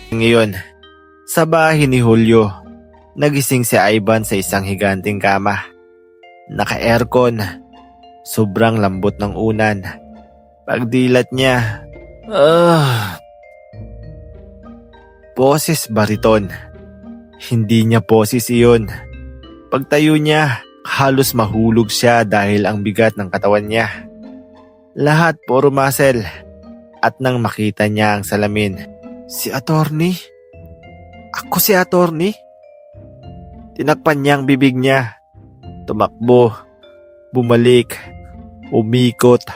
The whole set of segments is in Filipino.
Ngayon, sa bahay ni Julio, nagising si Ivan sa isang higanting kama. Naka-aircon, sobrang lambot ng unan. Pagdilat niya, boses bariton. Hindi niya boses iyon. Pagtayo niya, halos mahulog siya dahil ang bigat ng katawan niya. Lahat puro muscle. At nang makita niya ang salamin, si attorney? Ako si attorney? Tinakpan niya ang bibig niya. Tumakbo, bumalik, umikot,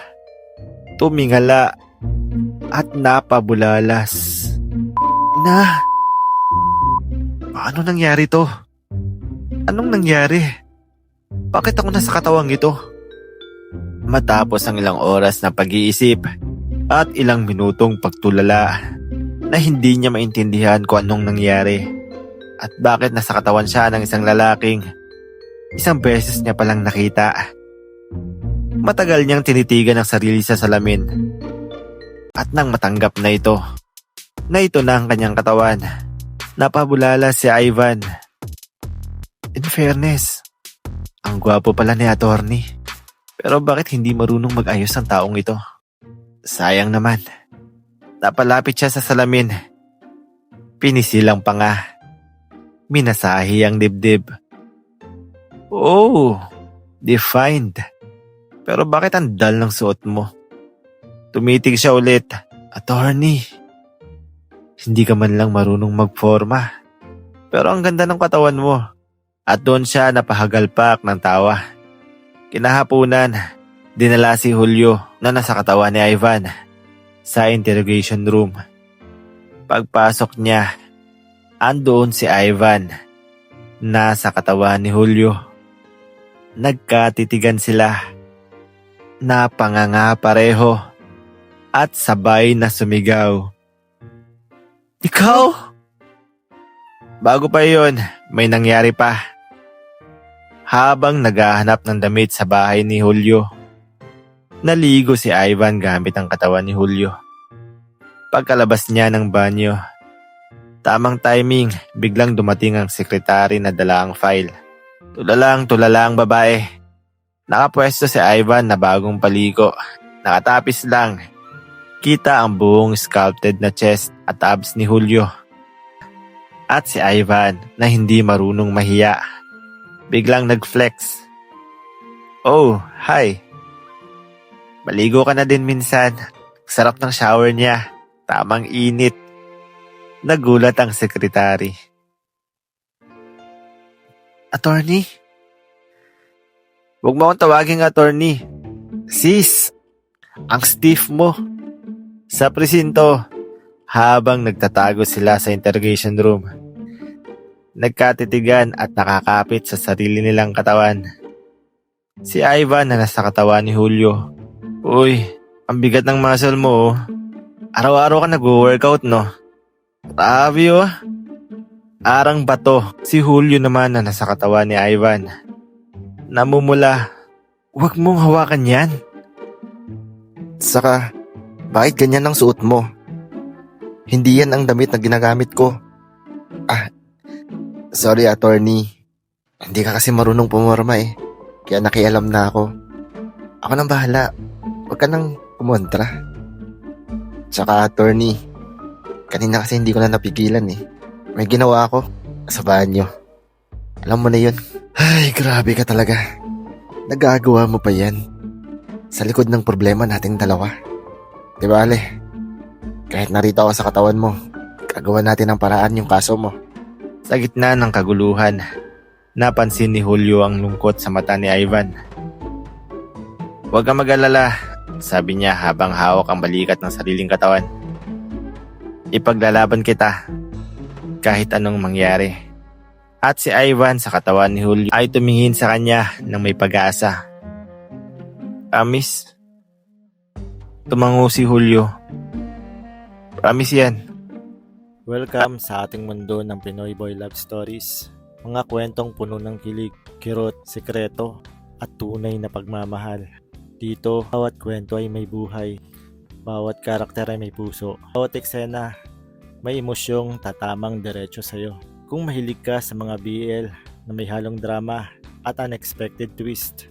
tumingala, at napabulalas. Paano nangyari to? Anong nangyari? Bakit ako nasa katawang ito? Matapos ang ilang oras na pag-iisip at ilang minutong pagtulala na hindi niya maintindihan kung anong nangyari at bakit nasa katawan siya ng isang lalaking isang beses niya palang nakita. Matagal niyang tinitigan ang sarili sa salamin at nang matanggap na ito na ang kanyang katawan, napabulala si Ivan. In fairness, ang gwapo pala ni attorney. Pero bakit hindi marunong mag-ayos ang taong ito? Sayang naman. Napalapit siya sa salamin. Pinisilang pa nga. Minasahi ang dibdib. Oh, defined. Pero bakit ang dal ng suot mo? Tumitig siya ulit. Attorney, hindi ka man lang marunong magforma. Pero ang ganda ng katawan mo. At doon siya napahagalpak ng tawa. Kinahapunan, dinala si Julio na nasa katawan ni Ivan sa interrogation room. Pagpasok niya, andoon si Ivan nasa katawan ni Julio. Nagkatitigan sila. Napanganga pareho at sabay na sumigaw. Ikaw? Bago pa yon, may nangyari pa. Habang naghahanap ng damit sa bahay ni Julio, naligo si Ivan gamit ang katawan ni Julio. Pagkalabas niya ng banyo, tamang timing, biglang dumating ang sekretary na dala ang file. Tulala ang babae. Nakapwesto si Ivan na bagong paligo. Nakatapis lang. Kita ang buong sculpted na chest at abs ni Julio. At si Ivan na hindi marunong mahiya. Biglang nag-flex. Oh, hi. Maligo ka na din minsan. Sarap ng shower niya. Tamang init. Nagulat ang sekretary. Attorney? Huwag mo akong tawaging attorney. Sis, ang stiff mo. Sa presinto, habang nagtatago sila sa interrogation room, nagkatitigan at nakakapit sa sarili nilang katawan. Si Ivan na nasa katawan ni Julio. Uy, ang bigat ng muscle mo. Araw-araw ka nag-workout, no? Grabe oh. Arang bato. Si Julio naman na nasa katawan ni Ivan. Namumula. Huwag mong hawakan yan. Saka, bakit ganyan ang suot mo? Hindi yan ang damit na ginagamit ko. Sorry attorney. Hindi ka kasi marunong pumorma eh. Kaya nakialam na ako. Ako nang bahala. Huwag ka nang kumontra. Tsaka attorney, kanina kasi hindi ko na napigilan eh. May ginawa ako sa banyo. Alam mo na yun. Ay, grabe ka talaga. Nagagawa mo pa yan. Sa likod ng problema nating dalawa. Diba Ale? Kahit narito ako sa katawan mo, gagawa natin ang paraan yung kaso mo. Sa gitna ng kaguluhan, napansin ni Julio ang lungkot sa mata ni Ivan. Huwag kang mag-alala, sabi niya habang hawak ang balikat ng sariling katawan. Ipaglalaban kita, kahit anong mangyari. At si Ivan sa katawan ni Julio ay tumingin sa kanya ng may pag-asa. Promise? Tumango si Julio. Promise yan. Welcome sa ating mundo ng Pinoy Boy Love Stories. Mga kwentong puno ng kilig, kirot, sekreto, at tunay na pagmamahal. Dito, bawat kwento ay may buhay. Bawat karakter ay may puso. Bawat eksena may emosyong tatamang diretso sa'yo. Kung mahilig ka sa mga BL na may halong drama at unexpected twist,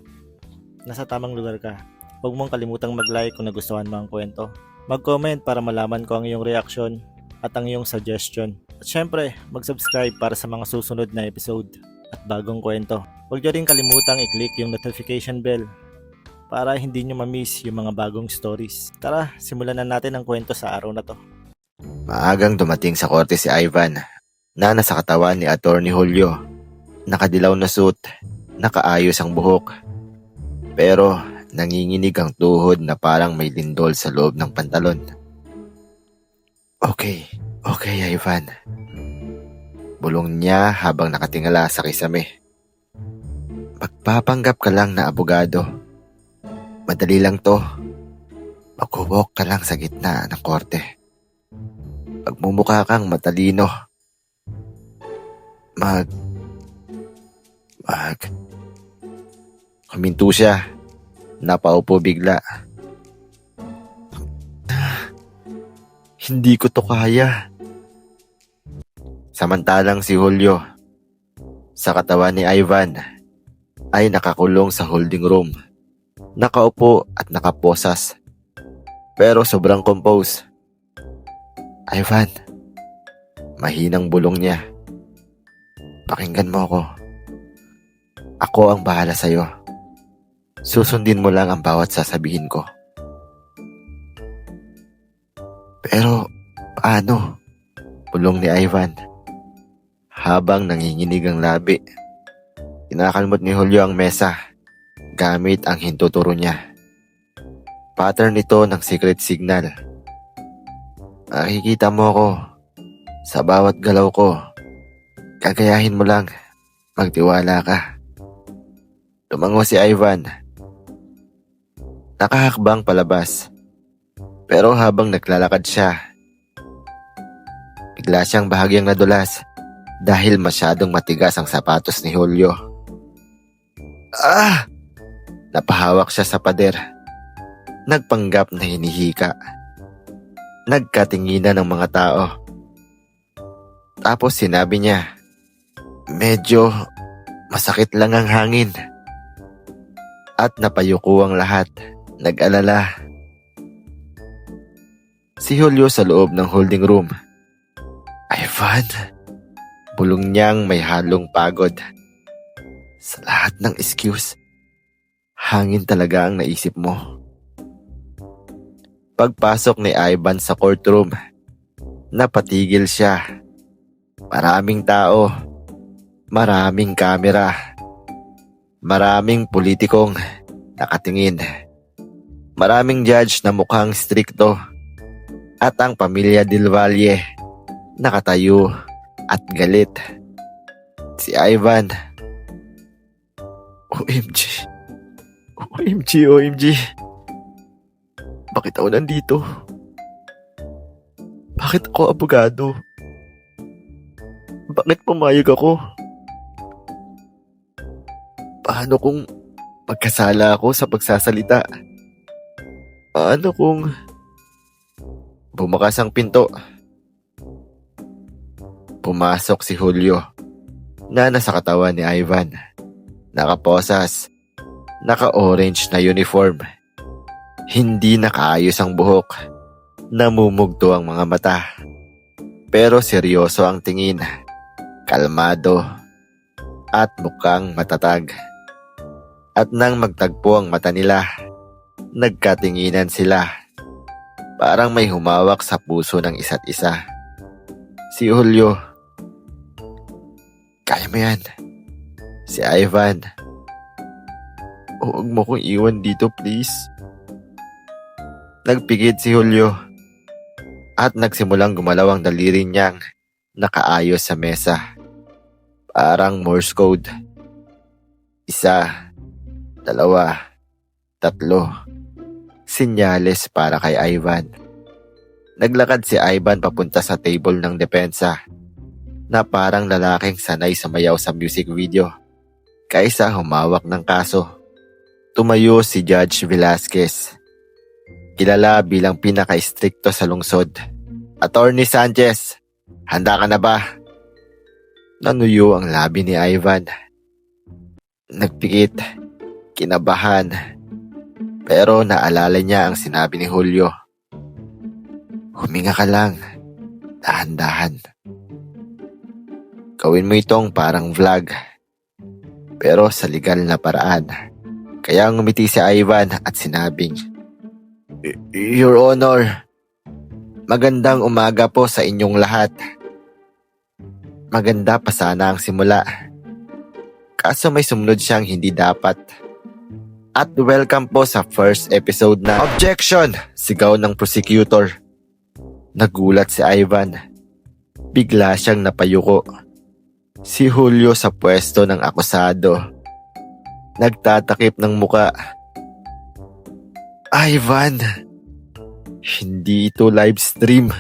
nasa tamang lugar ka. Huwag mong kalimutang mag-like kung nagustuhan mo ang kwento. Mag-comment para malaman ko ang iyong reaksyon at ang iyong suggestion. At syempre, mag-subscribe para sa mga susunod na episode at bagong kwento. Huwag niyo rin kalimutang i-click yung notification bell para hindi nyo ma-miss yung mga bagong stories. Tara, simulan na natin ang kwento sa araw na to. Maagang dumating sa korte si Ivan na nasa katawan ni Attorney Julio. Nakadilaw na suit, nakaayos ang buhok. Pero nanginginig ang tuhod na parang may lindol sa loob ng pantalon. Okay, Ivan. Bulong niya habang nakatingala sa kisame. Magpapanggap ka lang na abogado. Madali lang to. Mag-walk ka lang sa gitna ng korte. Magmumukha kang matalino. Huminto siya. Napaupo bigla. Hindi ko to kaya. Samantalang si Julio, sa katawan ni Ivan, ay nakakulong sa holding room. Nakaupo at nakaposas. Pero sobrang compose. Ivan, mahinang bulong niya. Pakinggan mo ako. Ako ang bahala sa'yo. Susundin mo lang ang bawat sasabihin ko. Pero, paano? Bulong ni Ivan. Habang nanginginig ang labi, kinakalmot ni Julio ang mesa gamit ang hintuturo niya. Pattern ito ng secret signal. Makikita mo ako sa bawat galaw ko. Gagayahin mo lang. Magtiwala ka. Tumango si Ivan. Nakahakbang palabas. Pero habang naglalakad siya, bigla siyang bahagyang nadulas dahil masyadong matigas ang sapatos ni Julio. Napahawak siya sa pader. Nagpanggap na hinihika. Nagkatinginan ng mga tao. Tapos sinabi niya, medyo masakit lang ang hangin. At napayuko ang lahat. Nag-alala. Si Julio sa loob ng holding room. Ivan, bulong niyang may halong pagod. Sa lahat ng excuse, hangin talaga ang naisip mo. Pagpasok ni Ivan sa courtroom, napatigil siya. Maraming tao, maraming kamera, maraming politikong nakatingin, maraming judge na mukhang strikto, at ang pamilya Del Valle nakatayo at galit. Si Ivan, OMG. Bakit ako nandito? Bakit ako abogado? Bakit pumayag ako? Paano kung magkasala ako sa pagsasalita? Paano kung bumakas ang pinto? Pumasok si Julio na nasa katawan ni Ivan. Nakaposas, naka-orange na uniform. Hindi nakaayos ang buhok. Namumugto ang mga mata. Pero seryoso ang tingin. Kalmado at mukhang matatag. At nang magtagpo ang mata nila, nagkatinginan sila. Parang may humawak sa puso ng isa't isa. Si Julio, kaya mo yan. Si Ivan, huwag mo kong iwan dito please. Nagpigit si Julio at nagsimulang gumalaw ang daliri niyang nakaayos sa mesa. Parang Morse code. 1, 2, 3. Sinyales para kay Ivan. Naglakad si Ivan papunta sa table ng depensa na parang lalaking sanay sumayaw sa music video kaysa humawak ng kaso. Tumayo si Judge Velasquez, kilala bilang pinaka-istrikto sa lungsod. Attorney Sanchez, Handa ka na ba? Nanuyo ang labi ni Ivan. Nagpikit, kinabahan, pero naalala niya ang sinabi ni Julio. Huminga ka lang, dahan-dahan. Gawin mo itong parang vlog, pero sa legal na paraan. Kaya ngumiti si Ivan at sinabing, Your Honor, magandang umaga po sa inyong lahat. Maganda pa sana ang simula. Kaso may sumunod siyang hindi dapat. At welcome po sa first episode na Objection! Sigaw ng prosecutor. Nagulat si Ivan. Bigla siyang napayuko. Si Julio sa pwesto ng akusado. Nagtatakip ng muka. Ivan! Hindi ito live stream.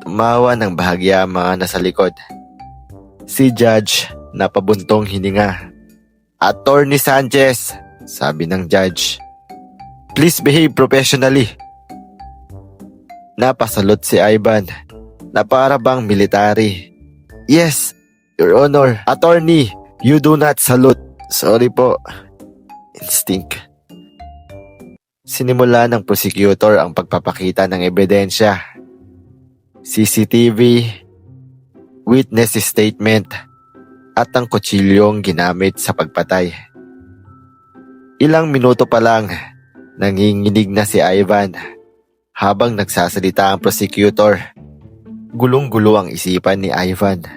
Tumawa ng bahagya ang mga nasa likod. Si Judge napabuntong hininga. Attorney Sanchez, sabi ng judge. Please behave professionally. Napasalot si Ivan na para bang military. Yes, Your Honor. Attorney, you do not salute. Sorry po. Instinct. Sinimula ng prosecutor ang pagpapakita ng ebidensya. CCTV, witness statement, at ang kutsilyong ginamit sa pagpatay. Ilang minuto pa lang, nanginginig na si Ivan. Habang nagsasalita ang prosecutor, gulong-gulo ang isipan ni Ivan.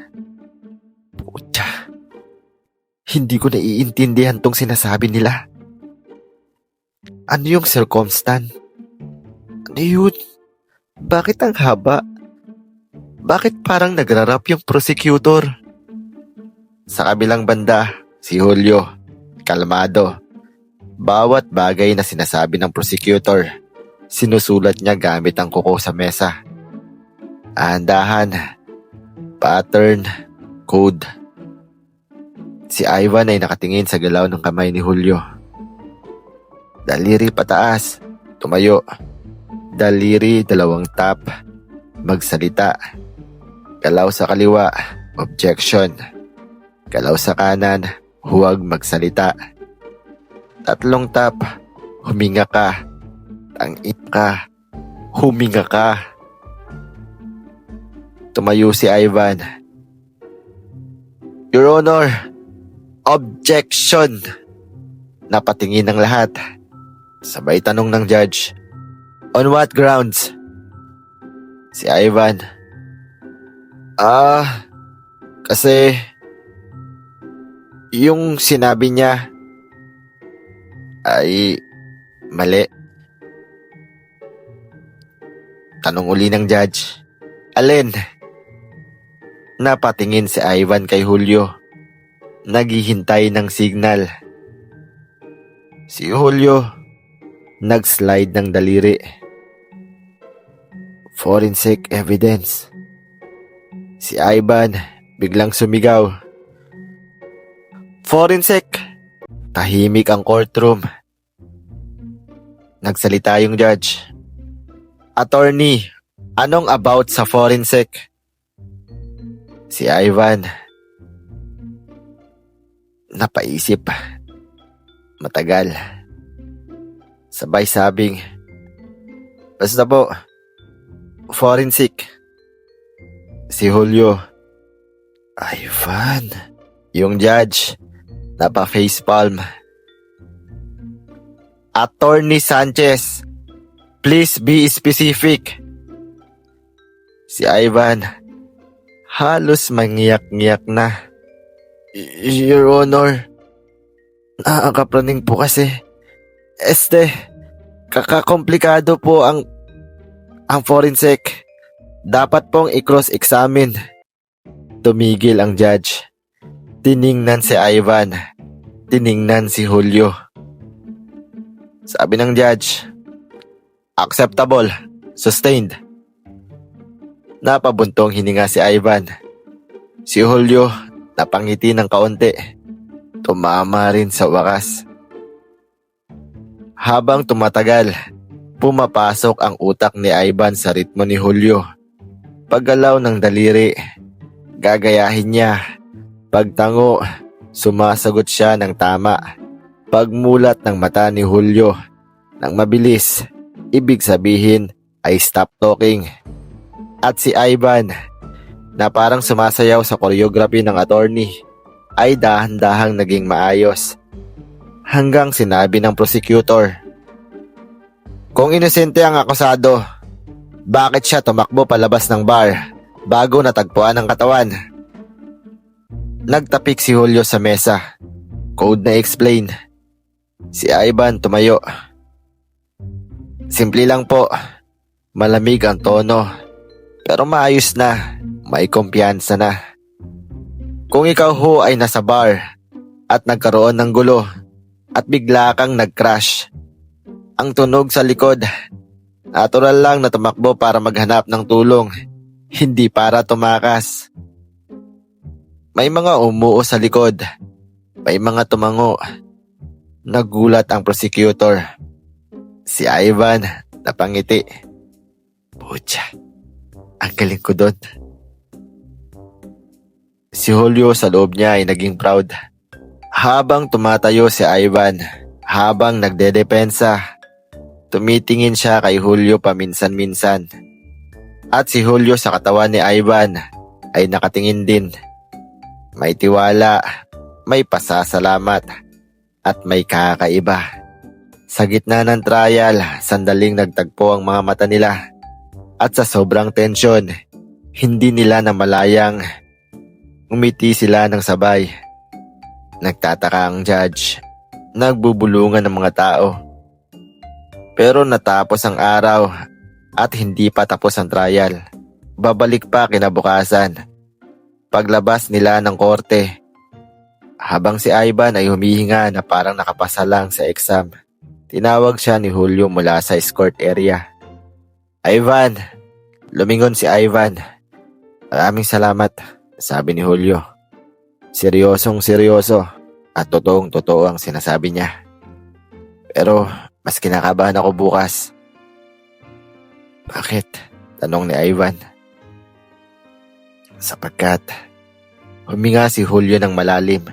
Putya, hindi ko naiintindihan tong sinasabi nila. Ano yung circumstance? Ano yun? Bakit ang haba? Bakit parang nagrarap yung prosecutor? Sa kabilang banda, si Julio, kalmado. Bawat bagay na sinasabi ng prosecutor, sinusulat niya gamit ang kuko sa mesa. Dahan, pattern, code. Si Ivan ay nakatingin sa galaw ng kamay ni Julio. Daliri pataas, tumayo. Daliri 2 tap, magsalita. Galaw sa kaliwa, objection. Galaw sa kanan, huwag magsalita. 3 tap, huminga ka. Tangip ka, huminga ka. Tumayo si Ivan. Your Honor, objection. Napatingin ng lahat. Sabay tanong ng judge. On what grounds? Si Ivan. Kasi yung sinabi niya ay mali. Tanong uli ng judge. Alin? Napatingin si Ivan kay Julio. Naghihintay ng signal. Si Julio nag-slide ng daliri. Forensic evidence. Si Ivan biglang sumigaw. Forensic! Tahimik ang courtroom. Nagsalita yung judge. Attorney, anong about sa forensic? Si Ivan napaisip. Matagal. Sabay sabing, basta po, forensic. Si Julio. Ivan. Yung judge, napa-facepalm. Attorney Sanchez, please be specific. Si Ivan, halos mangiyak-ngiyak na. Your Honor, nakakapraning po kasi. Kakakomplikado po ang forensic. Dapat pong i-cross-examine. Tumigil ang judge. Tiningnan si Ivan. Tiningnan si Julio. Sabi ng judge, acceptable. Sustained. Napabuntong hininga si Ivan. Si Julio napangiti ng kaunti. Tumama rin sa wakas. Habang tumatagal, pumapasok ang utak ni Ivan sa ritmo ni Julio. Paggalaw ng daliri, gagayahin niya. Pagtango, sumasagot siya ng tama. Pagmulat ng mata ni Julio ng mabilis, ibig sabihin ay stop talking. At si Ivan, na parang sumasayaw sa choreography ng attorney, ay dahan-dahang naging maayos. Hanggang sinabi ng prosecutor, "Kung inosente ang akusado, bakit siya tumakbo palabas ng bar bago natagpuan ang katawan?" Nagtapik si Julio sa mesa. Code na explain. Si Ivan tumayo. "Simple lang po. Malamig ang tono. Pero maayos na. May kumpiyansa na. Kung ikaw ho ay nasa bar at nagkaroon ng gulo at bigla kang nag-crash, ang tunog sa likod, natural lang na tumakbo para maghanap ng tulong, hindi para tumakas. May mga umuo sa likod. May mga tumango." Nagulat ang prosecutor. Si Ivan napangiti. "Pucha, ang galing ko doon." Si Julio sa loob niya ay naging proud. Habang tumatayo si Ivan, habang nagdedepensa, tumitingin siya kay Julio paminsan-minsan. At si Julio sa katawan ni Ivan ay nakatingin din. May tiwala, may pasasalamat, at may kakaiba. Sa gitna ng trial, sandaling nagtagpo ang mga mata nila. At sa sobrang tensyon, hindi nila namalayang umiti sila ng sabay. Nagtataka ang judge. Nagbubulungan ng mga tao. Pero natapos ang araw at hindi pa tapos ang trial. Babalik pa kinabukasan. Paglabas nila ng korte, habang si Ivan ay humihinga na parang nakapasa lang sa exam, tinawag siya ni Julio mula sa escort area. "Ivan!" Lumingon si Ivan. "Maraming salamat," sabi ni Julio. Seryosong seryoso at totoong totoo ang sinasabi niya. "Pero mas kinakabahan ako bukas." "Bakit?" tanong ni Ivan. Sapagkat huminga si Julio ng malalim.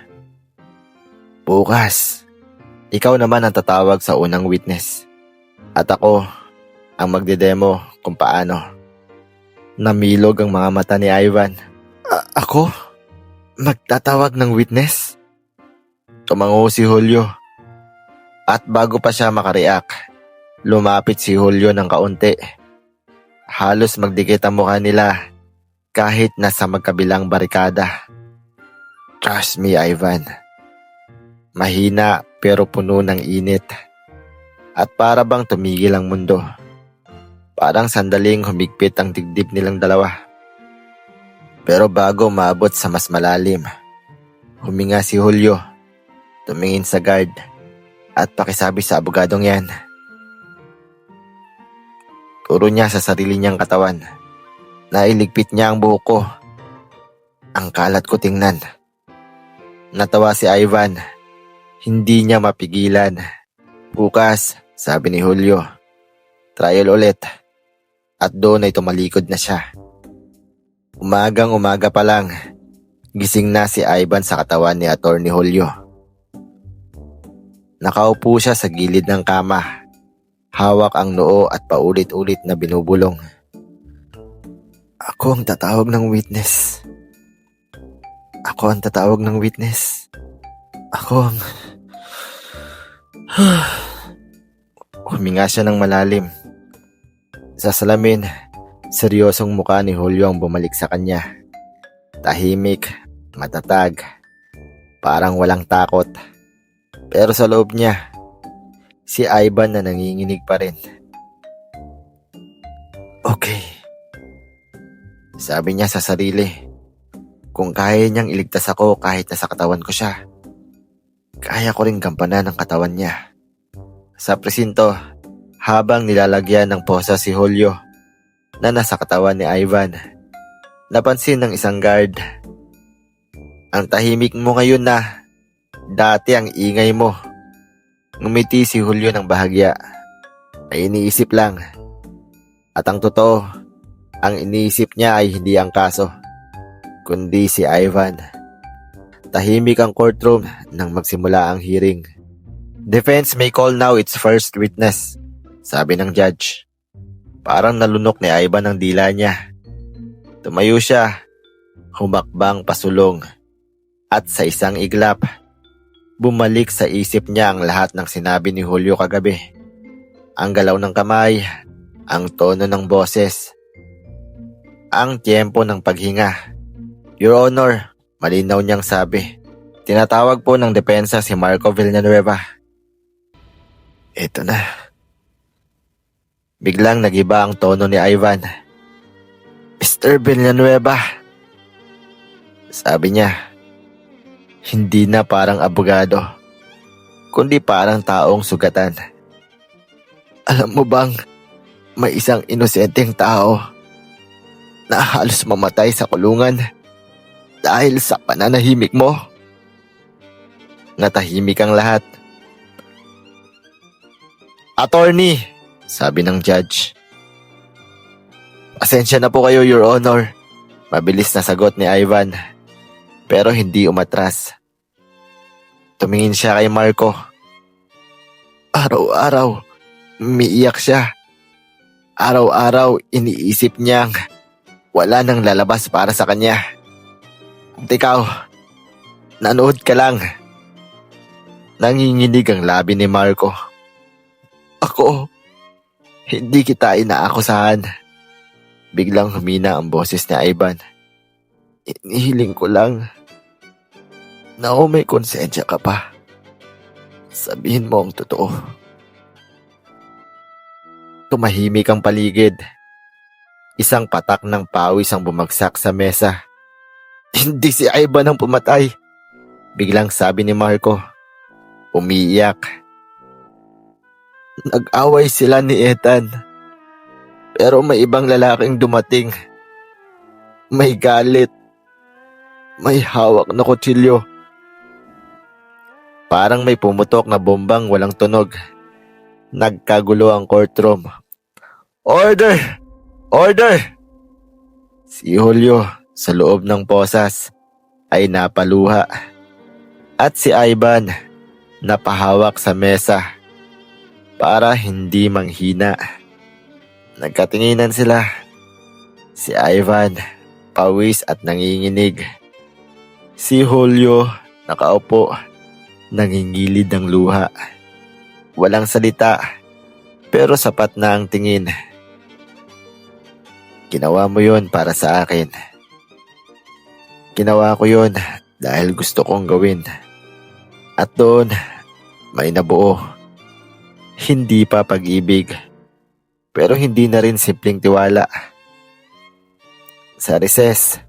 "Bukas, ikaw naman ang tatawag sa unang witness. At ako ang magdedemo kung paano." Namilog ang mga mata ni Ivan. Ako? Magtatawag ng witness?" Tumango si Julio. At bago pa siya makareact, lumapit si Julio ng kaunti. Halos magdikit ang mukha nila kahit nasa magkabilang barikada. "Trust me, Ivan." Mahina pero puno ng init. At para bang tumigil ang mundo. Parang sandaling humigpit ang dibdib nilang dalawa. Pero bago maabot sa mas malalim, huminga si Julio. Tumingin sa guard at pakisabi sa abogadong yan. Turo niya sa sarili niyang katawan. Nailigpit niya ang buhok ko. Ang kalat ko tingnan. Natawa si Ivan. Hindi niya mapigilan. "Bukas," sabi ni Julio. "Trial ulit." At doon ay tumalikod na siya. Umagang-umaga pa lang, gising na si Ivan sa katawan ni Attorney Julio. Nakaupo siya sa gilid ng kama. Hawak ang noo at paulit-ulit na binubulong. "Ako ang tatawag ng witness. Ako ang tatawag ng witness. Ako ang..." Huminga siya ng malalim. Sa salamin, seryosong mukha ni Julio ang bumalik sa kanya. Tahimik, matatag, parang walang takot. Pero sa loob niya, si Ivan na nanginginig pa rin. "Okay," sabi niya sa sarili. Kung kaya niyang iligtas ako kahit nasa katawan ko siya, kaya ko ring gampanan ang katawan niya. Sa presinto, habang nilalagyan ng posa si Julio na nasa katawan ni Ivan, napansin ng isang guard. "Ang tahimik mo ngayon na. Dati ang ingay mo." Ngumiti si Julio ng bahagya. Ay iniisip lang. At ang totoo, Ang iniisip niya ay hindi ang kaso, kundi si Ivan. Tahimik ang courtroom nang magsimula ang hearing. Defense may call now its first witness, sabi ng judge. Parang nalunok ni Ivan ang dila niya. Tumayo siya, humakbang pasulong, at sa isang iglap, bumalik sa isip niya ang lahat ng sinabi ni Julio kagabi. Ang galaw ng kamay, ang tono ng boses, ang tiyempo ng paghinga. Your Honor, malinaw niyang sabi. Tinatawag po ng depensa si Marco Villanueva. Ito na. Biglang nagiba ang tono ni Ivan. Mr. Villanueva, sabi niya. Hindi na parang abogado, kundi parang taong sugatan. Alam mo bang may isang inosenteng tao na halos mamatay sa kulungan dahil sa pananahimik mo? Natahimik ang lahat. Attorney, sabi ng judge. Pasensya na po kayo, Your Honor. Mabilis na sagot ni Ivan, pero hindi umatras. Tumingin siya kay Marco. Araw-araw, umiiyak siya. Araw-araw, iniisip niyang wala nang lalabas para sa kanya. At ikaw, nanood ka lang. Nanginginig ang labi ni Marco. Ako, hindi kita inaakusahan. Biglang humina ang boses ni Ivan. Inihiling ko lang na may konsensya ka pa. Sabihin mo ang totoo. Tumahimik ang paligid. Isang patak ng pawis ang bumagsak sa mesa. Hindi si Ivan ang pumatay, biglang sabi ni Marco. Umiiyak. Nag-away sila ni Ethan, pero may ibang lalaking dumating. May galit. May hawak na kutsilyo. Parang may pumutok na bombang walang tunog. Nagkagulo ang courtroom. Order! Order! Si Julio sa loob ng posas ay napaluha. At si Ivan napahawak sa mesa para hindi manghina. Nagkatinginan sila. Si Ivan pawis at nanginginig. Si Julio nakaupo, nangingilid ng luha. Walang salita, pero sapat na ang tingin. Ginawa mo yun para sa akin. Ginawa ko yun dahil gusto kong gawin. At doon, may nabuo. Hindi pa pag-ibig, pero hindi na rin simpleng tiwala. Sa recess,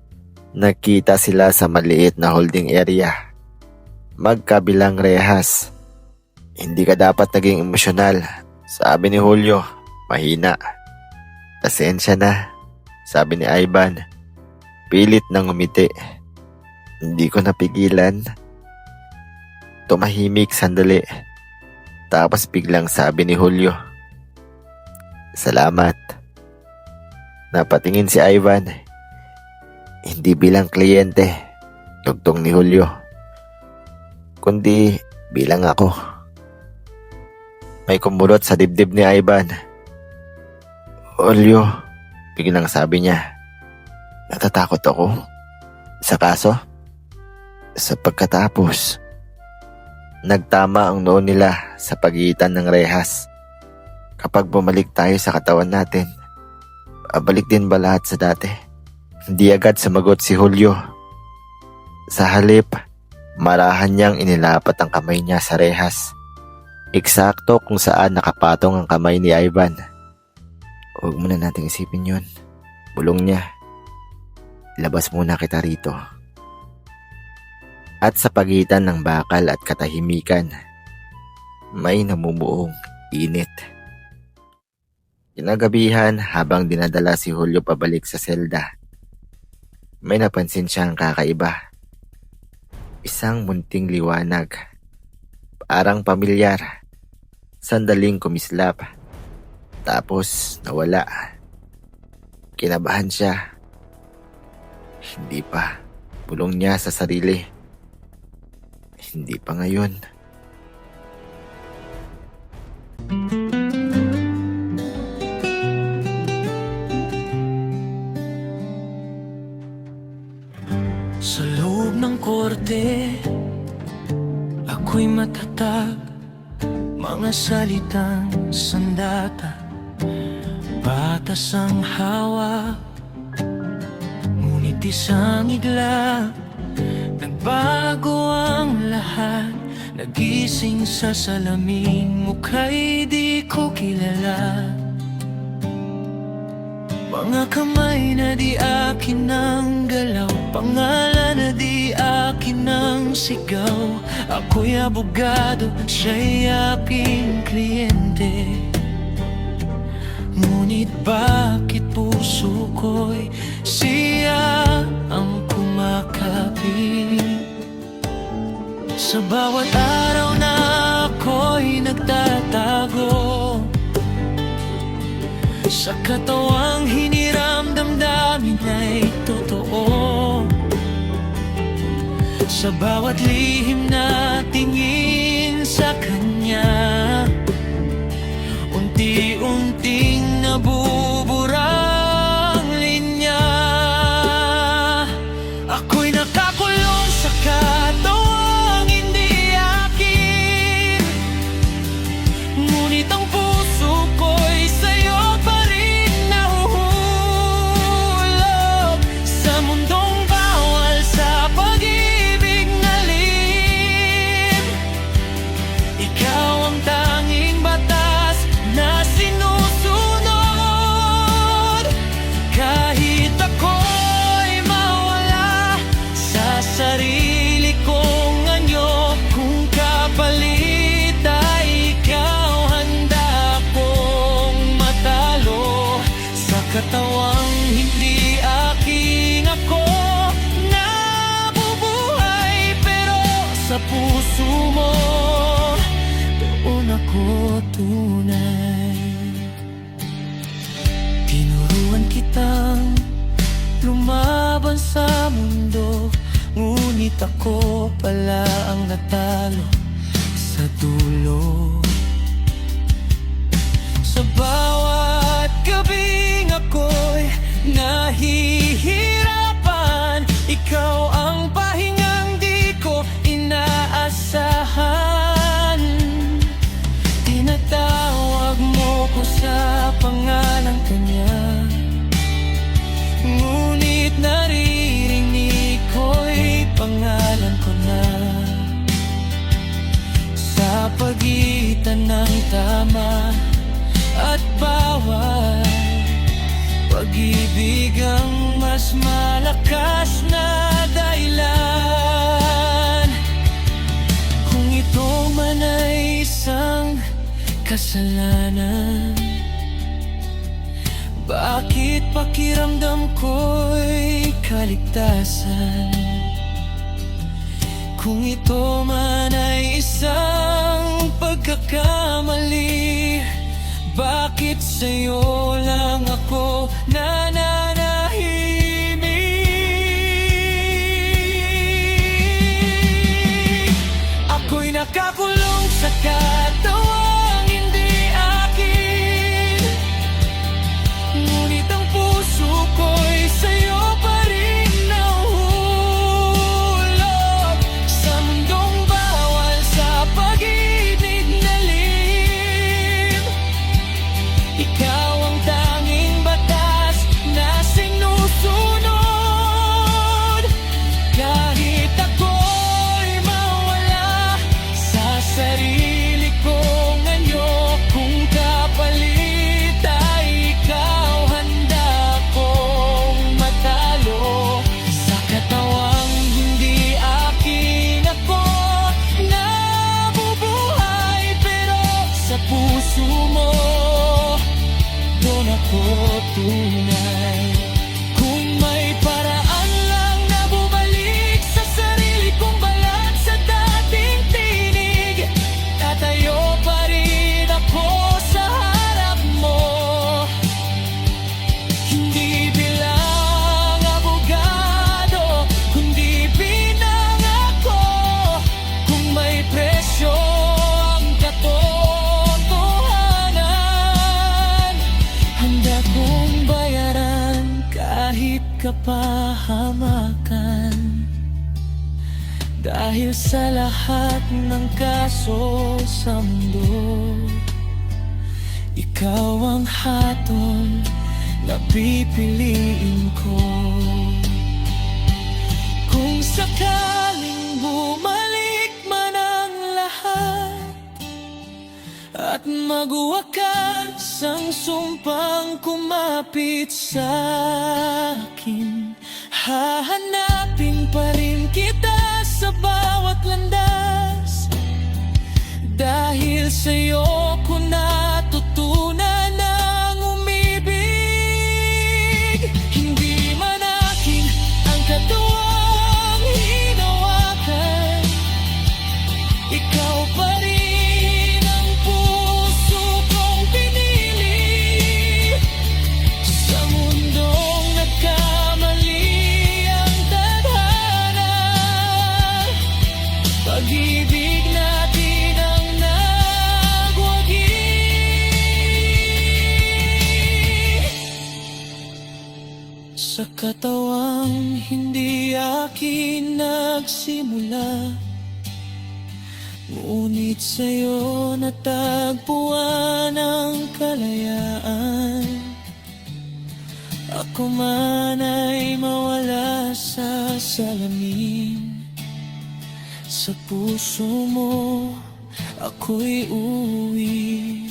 nagkita sila sa maliit na holding area. Magkabilang rehas. Hindi ka dapat naging emosyonal, sabi ni Julio, mahina. Pasensya na, sabi ni Ivan, pilit nang umiti. Hindi ko napigilan. Tumahimik sandali, tapos biglang sabi ni Julio, salamat. Napatingin si Ivan. Hindi bilang kliyente, tugtong ni Julio, kundi bilang ako. May kumulot sa dibdib ni Ivan. Julio, biglang sabi niya, natatakot ako. Sa kaso? Sa pagkatapos. Nagtama ang noo nila sa pagitan ng rehas. Kapag bumalik tayo sa katawan natin, babalik din ba lahat sa dati? Hindi agad sumagot si Julio. Sa halip, marahan niyang inilapat ang kamay niya sa rehas. Eksakto kung saan nakapatong ang kamay ni Ivan. Huwag muna nating isipin yun. Bulong niya. Labas muna kita rito. At sa pagitan ng bakal at katahimikan, may namumuong init. Kinagabihan habang dinadala si Julio pabalik sa selda, may napansin siyang kakaiba. Isang munting liwanag. Parang pamilyar. Sandaling kumislap. Tapos nawala. Kinabahan siya. Hindi pa. Bulong niya sa sarili. Hindi pa ngayon. Sa loob ng korte, ako'y matatag. Mga salitang sandata, batas ang hawak. Ngunit isang igla, nagbago ang lahat. Nagising sa salamin, mukha'y di ko kilala. Mga kamay na di akin ang galaw, pangalan na di akin ang sigaw. Ako'y abogado, siya'y aking kliyente. Ngunit bakit puso ko'y siya ang kumakapit? Sa bawat araw na ako'y nagtatago, sa katawang hiniram damdamin ay totoo. Sa bawat lihim na tingin sa kanya, unti-unting nabubura ang linya. Ako'y nakakulong sa katawang hindi akin, ngunit ang puso ko'y sa'yo pa rin nahuhulog. Sa mundong bawal sa pag-ibig na lim, ikaw ang tanging batas na sinusunod. Kahit ako'y mawala sa sarili kong anyo, kung kapalit ay ikaw, handa akong matalo. Sa katawang hindi aking ako nabubuhay, pero sa puso mo doon ako tunay. Tinuruan kitang lumaban sa mundo, ngunit ako pala ang natalo sa dulo. Sa bawat gabing ako'y nahihirapan, ikaw ang pahingang di ko inaasahan. Tinatawag mo ko sa pangalang kanya, ngunit naririnig ko'y pangalan ko na. Sa pagitan ng tama at bawal, pag-ibig ang mas malakas na dahilan. Kung ito man ay isang kasalanan, bakit pakiramdam ko'y kaligtasan? Kung ito man ay isang pagkakamali, bakit sa'yo lang ako nananahimik? Ako'y nakakulong sa katawang hindi akin, ngunit ang puso ko'y sa'yo pa rin nahuhulog. Sa mundong bawal sa pag-ibig na lim, ikaw ang tanging batas na sinusunod. Kahit ako'y mawala sa sarili kong anyo, kung kapalit ay ikaw, handa akong matalo. Sa katawang hindi akin ako nabubuhay, pero sa puso mo doon ako tunay. Kung may paraan lang na bumalik sa sarili kong balat, sa dating tinig, tatayo pa rin ako sa harap mo. Hindi kapahamakan. Dahil sa lahat ng kaso sa mundo, ikaw ang hatol na pipiliin ko. Kung sakaling bumalik man ang lahat at magwakas ang sumpang kumapit sa akin, hahanapin pa rin kita sa bawat landas. Dahil sa'yo ko natutunan ang umibig. Hindi man akin ang katuwang hinawakan, ikaw pa rin ang puso kong pinili. Sa mundong nagkamali ang tadhana, pag-ibig natin ang nagwagi. Sa katawang hindi akin nagsimula, ngunit sa'yo natagpuan ang kalayaan. Ako man ay mawala sa salamin, sa puso mo ako'y uwi.